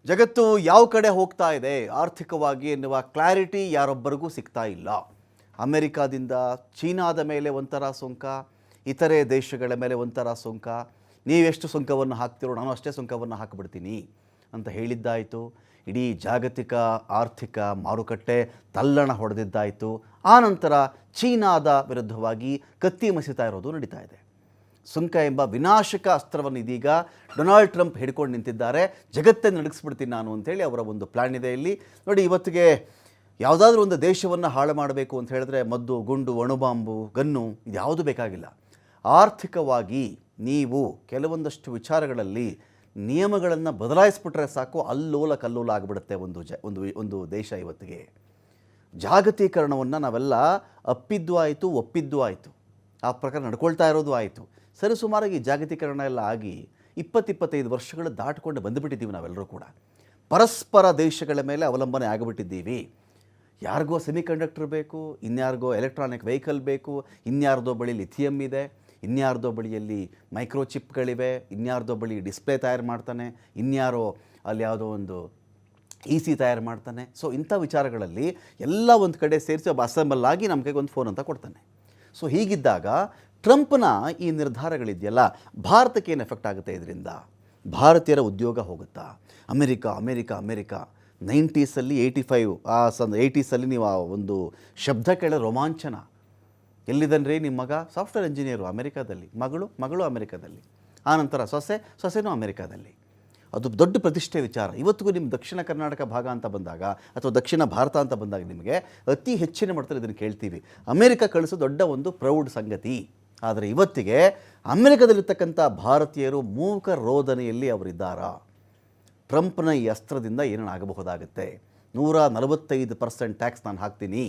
ಜಗತ್ತು ಯಾವ ಕಡೆ ಹೋಗ್ತಾ ಇದೆ ಆರ್ಥಿಕವಾಗಿ ಎನ್ನುವ ಕ್ಲಾರಿಟಿ ಯಾರೊಬ್ಬರಿಗೂ ಸಿಗ್ತಾ ಇಲ್ಲ. ಅಮೆರಿಕಾದಿಂದ ಚೀನಾದ ಮೇಲೆ ಒಂಥರ ಸುಂಕ, ಇತರೆ ದೇಶಗಳ ಮೇಲೆ ಒಂಥರ ಸುಂಕ, ನೀವೆಷ್ಟು ಸುಂಕವನ್ನು ಹಾಕ್ತಿರೋ ನಾನು ಅಷ್ಟೇ ಸುಂಕವನ್ನು ಹಾಕಿಬಿಡ್ತೀನಿ ಅಂತ ಹೇಳಿದ್ದಾಯಿತು. ಇಡೀ ಜಾಗತಿಕ ಆರ್ಥಿಕ ಮಾರುಕಟ್ಟೆ ತಲ್ಲಣ ಹೊಡೆದಿದ್ದಾಯಿತು. ಆನಂತರ ಚೀನಾದ ವಿರುದ್ಧವಾಗಿ ಕತ್ತಿ ಮಸಿತಾ ಇರೋದು ನಡೀತಾ ಇದೆ. ಸುಂಕ ಎಂಬ ವಿನಾಶಕ ಅಸ್ತ್ರವನ್ನು ಇದೀಗ ಡೊನಾಲ್ಡ್ ಟ್ರಂಪ್ ಹಿಡ್ಕೊಂಡು ನಿಂತಿದ್ದಾರೆ. ಜಗತ್ತೇ ನಡಗಿಸ್ಬಿಡ್ತೀನಿ ನಾನು ಅಂತೇಳಿ ಅವರ ಒಂದು ಪ್ಲ್ಯಾನ್ ಇದೆ. ಇಲ್ಲಿ ನೋಡಿ, ಇವತ್ತಿಗೆ ಯಾವುದಾದ್ರೂ ಒಂದು ದೇಶವನ್ನು ಹಾಳು ಮಾಡಬೇಕು ಅಂತ ಹೇಳಿದ್ರೆ ಮದ್ದು, ಗುಂಡು, ಅಣುಬಾಂಬು, ಗನ್ನು ಇದು ಯಾವುದು ಬೇಕಾಗಿಲ್ಲ. ಆರ್ಥಿಕವಾಗಿ ನೀವು ಕೆಲವೊಂದಷ್ಟು ವಿಚಾರಗಳಲ್ಲಿ ನಿಯಮಗಳನ್ನು ಬದಲಾಯಿಸ್ಬಿಟ್ರೆ ಸಾಕು, ಅಲ್ಲೋಲ ಕಲ್ಲೋಲ ಆಗಿಬಿಡುತ್ತೆ ಒಂದು ದೇಶ. ಇವತ್ತಿಗೆ ಜಾಗತೀಕರಣವನ್ನು ನಾವೆಲ್ಲ ಅಪ್ಪಿದ್ದು ಆಯಿತು, ಒಪ್ಪಿದ್ದು ಆಯಿತು, ಆ ಪ್ರಕಾರ ನಡ್ಕೊಳ್ತಾ ಇರೋದು ಆಯಿತು. ಸರಿಸುಮಾರಾಗಿ ಜಾಗತೀಕರಣ ಎಲ್ಲ ಆಗಿ 20-25 ವರ್ಷಗಳು ದಾಟಿಕೊಂಡು ಬಂದುಬಿಟ್ಟಿದ್ದೀವಿ. ನಾವೆಲ್ಲರೂ ಕೂಡ ಪರಸ್ಪರ ದೇಶಗಳ ಮೇಲೆ ಅವಲಂಬನೆ ಆಗಿಬಿಟ್ಟಿದ್ದೀವಿ. ಯಾರಿಗೋ ಸೆಮಿಕಂಡಕ್ಟರ್ ಬೇಕು, ಇನ್ಯಾರಿಗೋ ಎಲೆಕ್ಟ್ರಾನಿಕ್ ವೆಹಿಕಲ್ ಬೇಕು, ಇನ್ಯಾರ್ದೋ ಬಳಿ ಲಿಥಿಯಮ್ ಇದೆ, ಇನ್ಯಾರ್ದೋ ಬಳಿಯಲ್ಲಿ ಮೈಕ್ರೋಚಿಪ್ಗಳಿವೆ, ಇನ್ಯಾರ್ದೋ ಬಳಿ ಡಿಸ್ಪ್ಲೇ ತಯಾರು ಮಾಡ್ತಾನೆ, ಇನ್ಯಾರೋ ಅಲ್ಲಿ ಯಾವುದೋ ಒಂದು EC ತಯಾರು ಮಾಡ್ತಾನೆ. ಸೊ ಇಂಥ ವಿಚಾರಗಳಲ್ಲಿ ಎಲ್ಲ ಒಂದು ಕಡೆ ಸೇರಿಸಿ ಒಬ್ಬ ಅಸೆಂಬಲ್ ಆಗಿ ನಮ್ಮ ಕೈಗೆ ಒಂದು ಫೋನ್ ಅಂತ ಕೊಡ್ತಾನೆ. ಸೊ ಹೀಗಿದ್ದಾಗ ಟ್ರಂಪ್ನ ಈ ನಿರ್ಧಾರಗಳಿದೆಯಲ್ಲ, ಭಾರತಕ್ಕೆ ಏನು ಎಫೆಕ್ಟ್ ಆಗುತ್ತೆ ಇದರಿಂದ? ಭಾರತೀಯರ ಉದ್ಯೋಗ ಹೋಗುತ್ತಾ? ಅಮೆರಿಕ 90ಸಲ್ಲಿ 80ಸಲ್ಲಿ ನೀವು ಆ ಒಂದು ಶಬ್ದ ಕೇಳೋ ರೋಮಾಂಚನ. ಎಲ್ಲಿದನ್ರಿ ನಿಮ್ಮ ಮಗ? ಸಾಫ್ಟ್ವೇರ್ ಇಂಜಿನಿಯರು ಅಮೆರಿಕಾದಲ್ಲಿ, ಮಗಳು ಅಮೆರಿಕಾದಲ್ಲಿ, ಆನಂತರ ಸೊಸೆನೂ ಅಮೆರಿಕಾದಲ್ಲಿ. ಅದು ದೊಡ್ಡ ಪ್ರತಿಷ್ಠೆ ವಿಚಾರ. ಇವತ್ತಿಗೂ ನಿಮ್ಮ ದಕ್ಷಿಣ ಕರ್ನಾಟಕ ಭಾಗ ಅಂತ ಬಂದಾಗ ಅಥವಾ ದಕ್ಷಿಣ ಭಾರತ ಅಂತ ಬಂದಾಗ ನಿಮಗೆ ಅತಿ ಹೆಚ್ಚಿನ ಮಟ್ಟದಲ್ಲಿ ಇದನ್ನು ಕೇಳ್ತೀವಿ. ಅಮೆರಿಕ ಕಳಿಸೋ ದೊಡ್ಡ ಒಂದು ಪ್ರೌಢ ಸಂಗತಿ. ಆದರೆ ಇವತ್ತಿಗೆ ಅಮೆರಿಕದಲ್ಲಿರ್ತಕ್ಕಂಥ ಭಾರತೀಯರು ಮೂಕ ರೋದನೆಯಲ್ಲಿ ಅವರಿದ್ದಾರಾ? ಟ್ರಂಪ್ನ ಈ ಅಸ್ತ್ರದಿಂದ ಏನೇನಾಗಬಹುದಾಗುತ್ತೆ? 145% ಟ್ಯಾಕ್ಸ್ ನಾನು ಹಾಕ್ತೀನಿ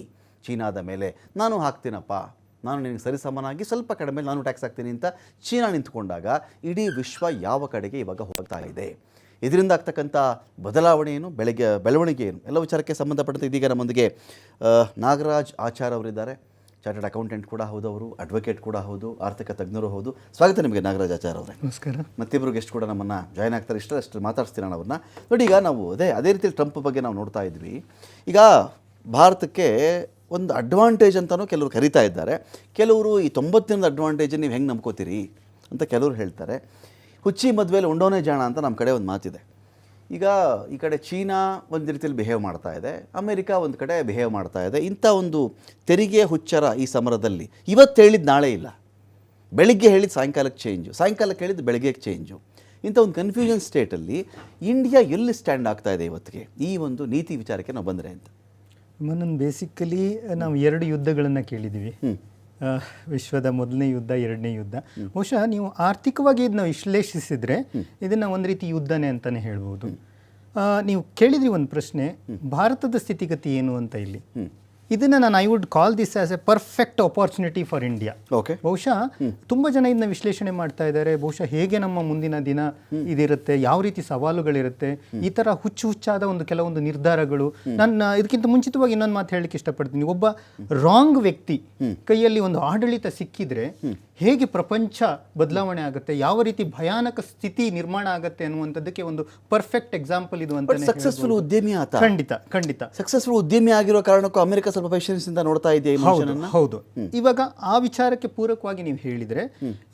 ಚೀನಾದ ಮೇಲೆ, ನಾನು ಹಾಕ್ತೀನಪ್ಪ, ನಾನು ನಿನಗೆ ಸರಿಸಮನಾಗಿ ಸ್ವಲ್ಪ ಕಡಿಮೆ ನಾನು ಟ್ಯಾಕ್ಸ್ ಹಾಕ್ತೀನಿ ಅಂತ ಚೀನಾ ನಿಂತ್ಕೊಂಡಾಗ ಇಡೀ ವಿಶ್ವ ಯಾವ ಕಡೆಗೆ ಇವಾಗ ಹೋಗ್ತಾ ಇದೆ? ಇದರಿಂದ ಆಗ್ತಕ್ಕಂಥ ಬದಲಾವಣೆ ಏನು, ಬೆಳವಣಿಗೆ ಏನು, ಎಲ್ಲ ವಿಚಾರಕ್ಕೆ ಸಂಬಂಧಪಟ್ಟಂತೆ ಇದೀಗ ನಮ್ಮೊಂದಿಗೆ ನಾಗರಾಜ್ ಆಚಾರ್ ಅವರಿದ್ದಾರೆ. ಚಾರ್ಟರ್ಡ್ ಅಕೌಂಟೆಂಟ್ ಕೂಡ ಹೌದು, ಅವರು ಅಡ್ವೊಕೇಟ್ ಕೂಡ ಹೌದು, ಆರ್ಥಿಕ ತಜ್ಞರು ಹೌದು. ಸ್ವಾಗತ ನಿಮಗೆ ನಾಗರಾಜ್ ಆಚಾರ್ ಅವರೇ. ನಮಸ್ಕಾರ. ಮತ್ತಿಬ್ಬರು ಗೆಸ್ಟ್ ಕೂಡ ನಮ್ಮನ್ನು ಜಾಯ್ನ್ ಆಗ್ತಾರೆ. ಇಷ್ಟು ಮಾತಾಡ್ಸ್ತೀನಿ ನಾನು ಅವ್ರನ್ನ. ನೋಡಿ, ಈಗ ನಾವು ಅದೇ ರೀತಿಯಲ್ಲಿ ಟ್ರಂಪ್ ಬಗ್ಗೆ ನಾವು ನೋಡ್ತಾ ಇದ್ವಿ. ಈಗ ಭಾರತಕ್ಕೆ ಒಂದು ಅಡ್ವಾಂಟೇಜ್ ಅಂತಲೂ ಕೆಲವರು ಕರೀತಾ ಇದ್ದಾರೆ. ಕೆಲವರು ಈ 90 ಅಡ್ವಾಂಟೇಜ್ ನೀವು ಹೆಂಗೆ ನಂಬ್ಕೋತೀರಿ ಅಂತ ಕೆಲವರು ಹೇಳ್ತಾರೆ. ಹುಚ್ಚಿ ಮದುವೆಯಲ್ಲಿ ಉಂಡೋನೇ ಜಾಣ ಅಂತ ನಮ್ಮ ಕಡೆ ಒಂದು ಮಾತಿದೆ. ಈಗ ಈ ಕಡೆ ಚೀನಾ ಒಂದು ರೀತಿಯಲ್ಲಿ ಬಿಹೇವ್ ಮಾಡ್ತಾ ಇದೆ, ಅಮೆರಿಕ ಒಂದು ಕಡೆ ಬಿಹೇವ್ ಮಾಡ್ತಾ ಇದೆ. ಇಂಥ ಒಂದು ತೆರಿಗೆ ಹುಚ್ಚರ ಈ ಸಮರದಲ್ಲಿ ಇವತ್ತು ಹೇಳಿದ್ದು ನಾಳೆ ಇಲ್ಲ, ಬೆಳಿಗ್ಗೆ ಹೇಳಿದ್ದು ಸಾಯಂಕಾಲಕ್ಕೆ ಹೇಳಿದ್ದು ಬೆಳಗ್ಗೆಗೆ ಚೇಂಜು. ಇಂಥ ಒಂದು ಕನ್ಫ್ಯೂಷನ್ ಸ್ಟೇಟಲ್ಲಿ ಇಂಡಿಯಾ ಎಲ್ಲಿ ಸ್ಟ್ಯಾಂಡ್ ಆಗ್ತಾ ಇದೆ ಇವತ್ತಿಗೆ ಈ ಒಂದು ನೀತಿ ವಿಚಾರಕ್ಕೆ ನಾವು ಬಂದರೆ ಅಂತ? ಮನನ್ ಬೇಸಿಕಲಿ ನಾವು 2 ಯುದ್ಧಗಳನ್ನು ಕೇಳಿದ್ದೀವಿ. ವಿಶ್ವದ ಮೊದಲನೇ ಯುದ್ಧ, 2ನೇ ಯುದ್ಧ. ಬಹುಶಃ ನೀವು ಆರ್ಥಿಕವಾಗಿ ಇದನ್ನ ವಿಶ್ಲೇಷಿಸಿದರೆ ಇದನ್ನು ಒಂದು ರೀತಿ ಯುದ್ಧನೇ ಅಂತಲೇ ಹೇಳ್ಬೋದು. ನೀವು ಕೇಳಿದ್ರಿ ಒಂದು ಪ್ರಶ್ನೆ, ಭಾರತದ ಸ್ಥಿತಿಗತಿ ಏನು ಅಂತ. ಇಲ್ಲಿ ಇದನ್ನು I would call this as A perfect opportunity for India. Okay, ಬಹುಶಃ ತುಂಬ ಜನ ಇದನ್ನ ವಿಶ್ಲೇಷಣೆ ಮಾಡ್ತಾ ಇದ್ದಾರೆ. ಬಹುಶಃ ಹೇಗೆ ನಮ್ಮ ಮುಂದಿನ ದಿನ ಇದಿರುತ್ತೆ, ಯಾವ ರೀತಿ ಸವಾಲುಗಳಿರುತ್ತೆ, ಈ ಥರ ಹುಚ್ಚಾದ ಒಂದು ಕೆಲವೊಂದು ನಿರ್ಧಾರಗಳು. ನಾನು ಇದಕ್ಕಿಂತ ಮುಂಚಿತವಾಗಿ ಇನ್ನೊಂದು ಮಾತು ಹೇಳಲಿಕ್ಕೆ ಇಷ್ಟಪಡ್ತೀನಿ. ಒಬ್ಬ ರಾಂಗ್ ವ್ಯಕ್ತಿ ಕೈಯಲ್ಲಿ ಒಂದು ಆಡಳಿತ ಸಿಕ್ಕಿದ್ರೆ ಹೇಗೆ ಪ್ರಪಂಚ ಬದಲಾವಣೆ ಆಗುತ್ತೆ, ಯಾವ ರೀತಿ ಭಯಾನಕ ಸ್ಥಿತಿ ನಿರ್ಮಾಣ ಆಗುತ್ತೆ ಅನ್ನುವಂಥದ್ದಕ್ಕೆ ಒಂದು ಪರ್ಫೆಕ್ಟ್ ಎಕ್ಸಾಂಪಲ್ ಇದು ಅಂತ. ಸಕ್ಸಸ್ಫುಲ್ ಉದ್ಯಮಿ ಆತ, ಖಂಡಿತ ಸಕ್ಸಸ್ಫುಲ್ ಉದ್ಯಮಿ ಆಗಿರೋ ಕಾರಣಕ್ಕೂ ಅಮೆರಿಕ ಸ್ವಲ್ಪ ಪೇಷನ್ಸಿಂದ ನೋಡ್ತಾ ಇದೆಯಾ? ಹೌದು. ಇವಾಗ ಆ ವಿಚಾರಕ್ಕೆ ಪೂರಕವಾಗಿ ನೀವು ಹೇಳಿದ್ರೆ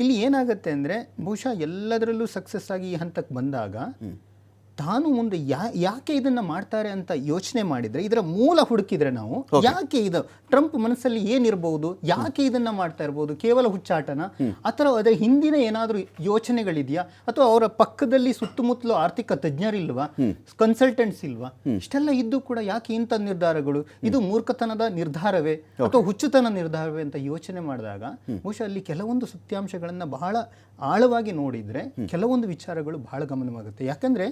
ಇಲ್ಲಿ ಏನಾಗುತ್ತೆ ಅಂದ್ರೆ, ಬಹುಶಃ ಎಲ್ಲದರಲ್ಲೂ ಸಕ್ಸಸ್ ಆಗಿ ಈ ಹಂತಕ್ಕೆ ಬಂದಾಗ ತಾನು ಮುಂದೆ ಯಾಕೆ ಇದನ್ನ ಮಾಡ್ತಾರೆ ಅಂತ ಯೋಚನೆ ಮಾಡಿದ್ರೆ, ಇದರ ಮೂಲ ಹುಡುಕಿದ್ರೆ ನಾವು ಯಾಕೆ ಇದು ಟ್ರಂಪ್ ಮನಸ್ಸಲ್ಲಿ ಏನಿರಬಹುದು, ಯಾಕೆ ಇದನ್ನ ಮಾಡ್ತಾ ಇರಬಹುದು, ಕೇವಲ ಹುಚ್ಚಾಟನ ಅಥವಾ ಅದರ ಹಿಂದಿನ ಏನಾದರೂ ಯೋಚನೆಗಳಿದೆಯಾ, ಅಥವಾ ಅವರ ಪಕ್ಕದಲ್ಲಿ ಸುತ್ತಮುತ್ತಲು ಆರ್ಥಿಕ ತಜ್ಞರಿಲ್ವಾ, ಕನ್ಸಲ್ಟೆಂಟ್ಸ್ ಇಲ್ವಾ? ಇಷ್ಟೆಲ್ಲ ಇದ್ದು ಕೂಡ ಯಾಕೆ ಇಂಥ ನಿರ್ಧಾರಗಳು, ಇದು ಮೂರ್ಖತನದ ನಿರ್ಧಾರವೇ ಅಥವಾ ಹುಚ್ಚುತನ ನಿರ್ಧಾರವೇ ಅಂತ ಯೋಚನೆ ಮಾಡಿದಾಗ ಬಹುಶಃ ಅಲ್ಲಿ ಕೆಲವೊಂದು ಸತ್ಯಾಂಶಗಳನ್ನ ಬಹಳ ಆಳವಾಗಿ ನೋಡಿದ್ರೆ ಕೆಲವೊಂದು ವಿಚಾರಗಳು ಬಹಳ ಗಮನವಾಗುತ್ತೆ. ಯಾಕಂದ್ರೆ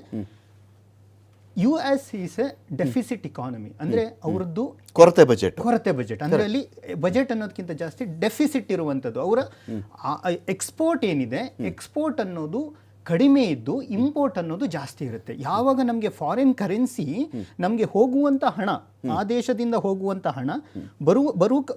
US is A deficit economy, ಅಂದರೆ ಅವರದ್ದು ಕೊರತೆ ಬಜೆಟ್ ಅಂದರೆ ಅಲ್ಲಿ ಬಜೆಟ್ ಅನ್ನೋದಕ್ಕಿಂತ ಜಾಸ್ತಿ ಡೆಫಿಸಿಟ್ ಇರುವಂಥದ್ದು. ಅವರ ಎಕ್ಸ್ಪೋರ್ಟ್ ಏನಿದೆ, ಎಕ್ಸ್ಪೋರ್ಟ್ ಅನ್ನೋದು ಕಡಿಮೆ ಇದ್ದು ಇಂಪೋರ್ಟ್ ಅನ್ನೋದು ಜಾಸ್ತಿ ಇರುತ್ತೆ. ಯಾವಾಗ ನಮಗೆ ಫಾರಿನ್ ಕರೆನ್ಸಿ ನಮಗೆ ಹೋಗುವಂಥ ಹಣ, ಆ ದೇಶದಿಂದ ಹೋಗುವಂಥ ಹಣ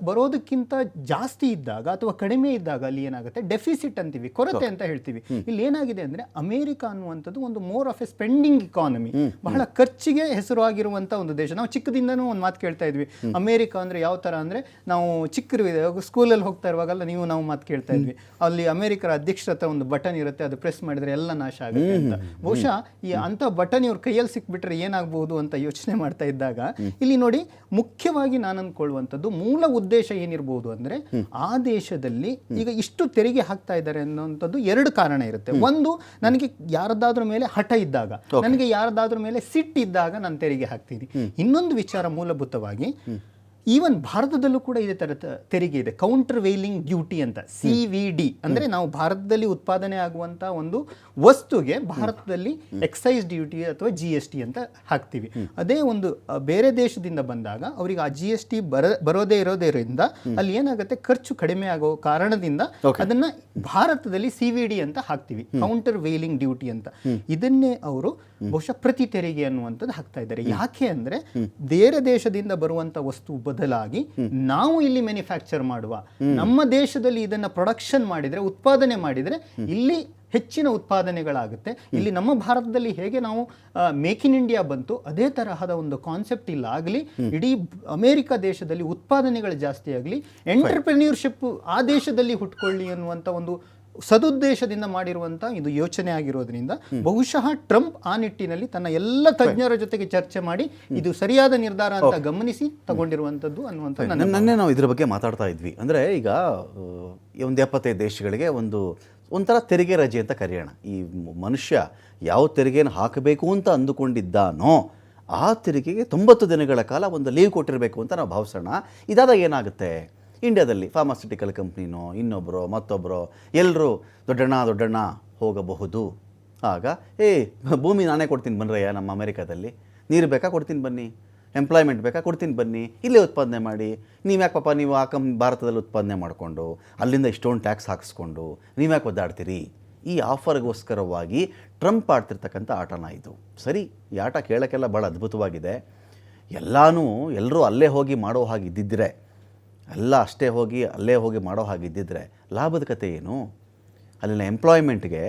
ಬರೋದಕ್ಕಿಂತ ಜಾಸ್ತಿ ಇದ್ದಾಗ ಅಥವಾ ಕಡಿಮೆ ಇದ್ದಾಗ ಅಲ್ಲಿ ಏನಾಗುತ್ತೆ, ಡೆಫಿಸಿಟ್ ಅಂತೀವಿ, ಕೊರತೆ ಅಂತ ಹೇಳ್ತೀವಿ. ಇಲ್ಲಿ ಏನಾಗಿದೆ ಅಂದರೆ ಅಮೇರಿಕ ಅನ್ನುವಂಥದ್ದು ಒಂದು more of A spending economy, ಬಹಳ ಖರ್ಚಿಗೆ ಹೆಸರುವಾಗಿರುವಂಥ ಒಂದು ದೇಶ. ನಾವು ಚಿಕ್ಕದಿಂದನೂ ಒಂದು ಮಾತು ಕೇಳ್ತಾ ಇದ್ವಿ, ಅಮೇರಿಕ ಅಂದರೆ ಯಾವ ಥರ ಅಂದರೆ, ನಾವು ಚಿಕ್ಕರು ಸ್ಕೂಲಲ್ಲಿ ಹೋಗ್ತಾ ಇರುವಾಗಲ್ಲ ನಾವು ಮಾತು ಕೇಳ್ತಾ ಇದ್ವಿ, ಅಲ್ಲಿ ಅಮೇರಿಕರ ಅಧ್ಯಕ್ಷರತ್ತ ಒಂದು ಬಟನ್ ಇರುತ್ತೆ, ಅದು ಪ್ರೆಸ್ ಮಾಡಿದ್ರೆ ಎಲ್ಲ ನಾಶ ಆಗುತ್ತೆ ಅಂತ. ಬಹುಶಃ ಈ ಅಂಥ ಬಟನ್ ಇವ್ರ ಕೈಯಲ್ಲಿ ಸಿಕ್ಬಿಟ್ರೆ ಏನಾಗಬಹುದು ಅಂತ ಯೋಚನೆ ಮಾಡ್ತಾ ಇದ್ದಾಗ, ಇಲ್ಲಿ ನೋಡಿ ಮುಖ್ಯವಾಗಿ ನಾನು ಅಂದ್ಕೊಳ್ಳುವಂಥದ್ದು ಮೂಲ ಉದ್ದೇಶ ಏನಿರ್ಬೋದು ಅಂದರೆ, ಆ ದೇಶದಲ್ಲಿ ಈಗ ಇಷ್ಟು ತೆರಿಗೆ ಹಾಕ್ತಾ ಇದ್ದಾರೆ ಅನ್ನೋಂಥದ್ದು ಎರಡು ಕಾರಣ ಇರುತ್ತೆ. ಒಂದು, ನನಗೆ ಯಾರದಾದ್ರ ಮೇಲೆ ಹಠ ಇದ್ದಾಗ, ನನಗೆ ಯಾರದಾದ್ರ ಮೇಲೆ ಸಿಟ್ಟಿದ್ದಾಗ ನಾನು ತೆರಿಗೆ ಹಾಕ್ತೀನಿ. ಇನ್ನೊಂದು ವಿಚಾರ ಮೂಲಭೂತವಾಗಿ ಈವನ್ ಭಾರತದಲ್ಲೂ ಕೂಡ ಇದೇ ಥರ ತೆರಿಗೆ ಇದೆ, ಕೌಂಟರ್ ವೇಲಿಂಗ್ ಡ್ಯೂಟಿ ಅಂತ, CVD. ಅಂದರೆ ನಾವು ಭಾರತದಲ್ಲಿ ಉತ್ಪಾದನೆ ಆಗುವಂಥ ಒಂದು ವಸ್ತುಗೆ ಭಾರತದಲ್ಲಿ ಎಕ್ಸೈಸ್ ಡ್ಯೂಟಿ ಅಥವಾ GST ಅಂತ ಹಾಕ್ತೀವಿ. ಅದೇ ಒಂದು ಬೇರೆ ದೇಶದಿಂದ ಬಂದಾಗ ಅವರಿಗೆ ಆ GST ಬರೋದೇ ಇರೋದರಿಂದ ಅಲ್ಲಿ ಏನಾಗುತ್ತೆ, ಖರ್ಚು ಕಡಿಮೆ ಆಗೋ ಕಾರಣದಿಂದ ಅದನ್ನ ಭಾರತದಲ್ಲಿ CVD ಅಂತ ಹಾಕ್ತೀವಿ, ಕೌಂಟರ್ ವೇಲಿಂಗ್ ಡ್ಯೂಟಿ ಅಂತ. ಇದನ್ನೇ ಅವರು ಬಹುಶಃ ಪ್ರತಿ ತೆರಿಗೆ ಅನ್ನುವಂಥದ್ದು ಹಾಕ್ತಾ ಇದ್ದಾರೆ. ಯಾಕೆ ಅಂದರೆ, ಬೇರೆ ದೇಶದಿಂದ ಬರುವಂಥ ವಸ್ತು ಬದಲಾಗಿ ನಾವು ಇಲ್ಲಿ ಮ್ಯಾನುಫ್ಯಾಕ್ಚರ್ ಮಾಡುವ, ನಮ್ಮ ದೇಶದಲ್ಲಿ ಇದನ್ನ ಪ್ರೊಡಕ್ಷನ್ ಮಾಡಿದ್ರೆ, ಉತ್ಪಾದನೆ ಮಾಡಿದ್ರೆ ಇಲ್ಲಿ ಹೆಚ್ಚಿನ ಉತ್ಪಾದನೆಗಳಾಗುತ್ತೆ. ಇಲ್ಲಿ ನಮ್ಮ ಭಾರತದಲ್ಲಿ ಹೇಗೆ ನಾವು ಮೇಕ್ ಇನ್ ಇಂಡಿಯಾ ಬಂತು, ಅದೇ ತರಹದ ಒಂದು ಕಾನ್ಸೆಪ್ಟ್ ಇಲ್ಲ ಆಗಲಿ, ಇಡೀ ಅಮೇರಿಕ ದೇಶದಲ್ಲಿ ಉತ್ಪಾದನೆಗಳು ಜಾಸ್ತಿ ಆಗಲಿ, ಎಂಟರ್ಪ್ರೆನ್ಯೂರ್ಶಿಪ್ ಆ ದೇಶದಲ್ಲಿ ಹುಟ್ಕೊಳ್ಳಿ ಅನ್ನುವಂಥ ಒಂದು ಸದುದ್ದೇಶದಿಂದ ಮಾಡಿರುವಂಥ ಇದು ಯೋಚನೆ ಆಗಿರೋದ್ರಿಂದ ಬಹುಶಃ ಟ್ರಂಪ್ ಆ ನಿಟ್ಟಿನಲ್ಲಿ ತನ್ನ ಎಲ್ಲ ತಜ್ಞರ ಜೊತೆಗೆ ಚರ್ಚೆ ಮಾಡಿ ಇದು ಸರಿಯಾದ ನಿರ್ಧಾರ ಅಂತ ಗಮನಿಸಿ ತಗೊಂಡಿರುವಂಥದ್ದು ಅನ್ನುವಂಥ. ನನ್ನೇ ನಾವು ಇದ್ರ ಬಗ್ಗೆ ಮಾತಾಡ್ತಾ ಇದ್ವಿ. ಅಂದರೆ ಈಗ ಒಂದು 75 ದೇಶಗಳಿಗೆ ಒಂಥರ ತೆರಿಗೆ ರಜೆ ಅಂತ ಕರೆಯೋಣ. ಈ ಮನುಷ್ಯ ಯಾವ ತೆರಿಗೆಯನ್ನು ಹಾಕಬೇಕು ಅಂತ ಅಂದುಕೊಂಡಿದ್ದಾನೋ ಆ ತೆರಿಗೆಗೆ 90 ದಿನಗಳ ಕಾಲ ಒಂದು ಲೀವ್ ಕೊಟ್ಟಿರಬೇಕು ಅಂತ ನಾವು ಭಾವಿಸೋಣ. ಇದಾದಾಗ ಏನಾಗುತ್ತೆ, ಇಂಡಿಯಾದಲ್ಲಿ ಫಾರ್ಮಾಸ್ಯೂಟಿಕಲ್ ಕಂಪ್ನಿನೋ ಇನ್ನೊಬ್ಬರೋ ಮತ್ತೊಬ್ಬರೋ ಎಲ್ಲರೂ ದೊಡ್ಡಣ್ಣ ಹೋಗಬಹುದು. ಆಗ ಭೂಮಿ ನಾನೇ ಕೊಡ್ತೀನಿ ಬನ್ರಯ್ಯ, ನಮ್ಮ ಅಮೆರಿಕಾದಲ್ಲಿ ನೀರು ಕೊಡ್ತೀನಿ ಬನ್ನಿ, ಎಂಪ್ಲಾಯ್ಮೆಂಟ್ ಕೊಡ್ತೀನಿ ಬನ್ನಿ, ಇಲ್ಲೇ ಉತ್ಪಾದನೆ ಮಾಡಿ. ನೀವು ಯಾಕೆ ಪಾಪ ನೀವು ಭಾರತದಲ್ಲಿ ಉತ್ಪಾದನೆ ಮಾಡಿಕೊಂಡು ಅಲ್ಲಿಂದ ಇಷ್ಟೊಂದು ಟ್ಯಾಕ್ಸ್ ಹಾಕಿಸ್ಕೊಂಡು ನೀವ್ಯಾಕೆ ಒದ್ದಾಡ್ತೀರಿ? ಈ ಆಫರ್ಗೋಸ್ಕರವಾಗಿ ಟ್ರಂಪ್ ಆಡ್ತಿರ್ತಕ್ಕಂಥ ಆಟನ ಇದು. ಸರಿ, ಈ ಆಟ ಕೇಳೋಕ್ಕೆಲ್ಲ ಭಾಳ ಅದ್ಭುತವಾಗಿದೆ. ಎಲ್ಲರೂ ಅಲ್ಲೇ ಹೋಗಿ ಮಾಡೋ ಹಾಗಿದ್ದಿದ್ರೆ, ಎಲ್ಲ ಅಷ್ಟೇ ಅಲ್ಲೇ ಹೋಗಿ ಮಾಡೋ ಹಾಗಿದ್ದಿದ್ರೆ ಲಾಭದ ಕತೆ ಏನು? ಅಲ್ಲಿನ ಎಂಪ್ಲಾಯ್ಮೆಂಟ್ಗೆ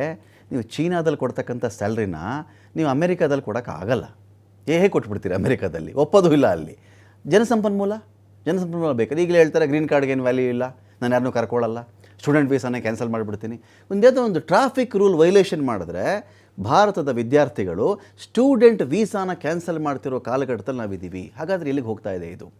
ನೀವು ಚೀನಾದಲ್ಲಿ ಕೊಡ್ತಕ್ಕಂಥ ಸ್ಯಾಲ್ರಿನ ನೀವು ಅಮೆರಿಕಾದಲ್ಲಿ ಕೊಡೋಕ್ಕಾಗಲ್ಲ. ಹೇಗೆ ಕೊಟ್ಬಿಡ್ತೀರಿ? ಅಮೆರಿಕಾದಲ್ಲಿ ಒಪ್ಪೋದು ಇಲ್ಲ. ಅಲ್ಲಿ ಜನಸಂಪನ್ಮೂಲ ಬೇಕಾದ್ರೆ ಈಗಲೇ ಹೇಳ್ತಾರೆ, ಗ್ರೀನ್ ಕಾರ್ಡ್ಗೆ ಏನು ವ್ಯಾಲ್ಯೂ ಇಲ್ಲ, ನಾನು ಯಾರನ್ನೂ ಕರ್ಕೊಳ್ಳಲ್ಲ, ಸ್ಟೂಡೆಂಟ್ ವೀಸಾನೇ ಕ್ಯಾನ್ಸಲ್ ಮಾಡಿಬಿಡ್ತೀನಿ. ಒಂದು ಟ್ರಾಫಿಕ್ ರೂಲ್ ವೈಲೇಷನ್ ಮಾಡಿದ್ರೆ ಭಾರತದ ವಿದ್ಯಾರ್ಥಿಗಳು ಸ್ಟೂಡೆಂಟ್ ವೀಸಾನ ಕ್ಯಾನ್ಸಲ್ ಮಾಡ್ತಿರೋ ಕಾಲಘಟ್ಟದಲ್ಲಿ ನಾವಿದ್ದೀವಿ. ಹಾಗಾದರೆ ಎಲ್ಲಿಗೆ ಹೋಗ್ತಾ ಇದೆ ಇದು?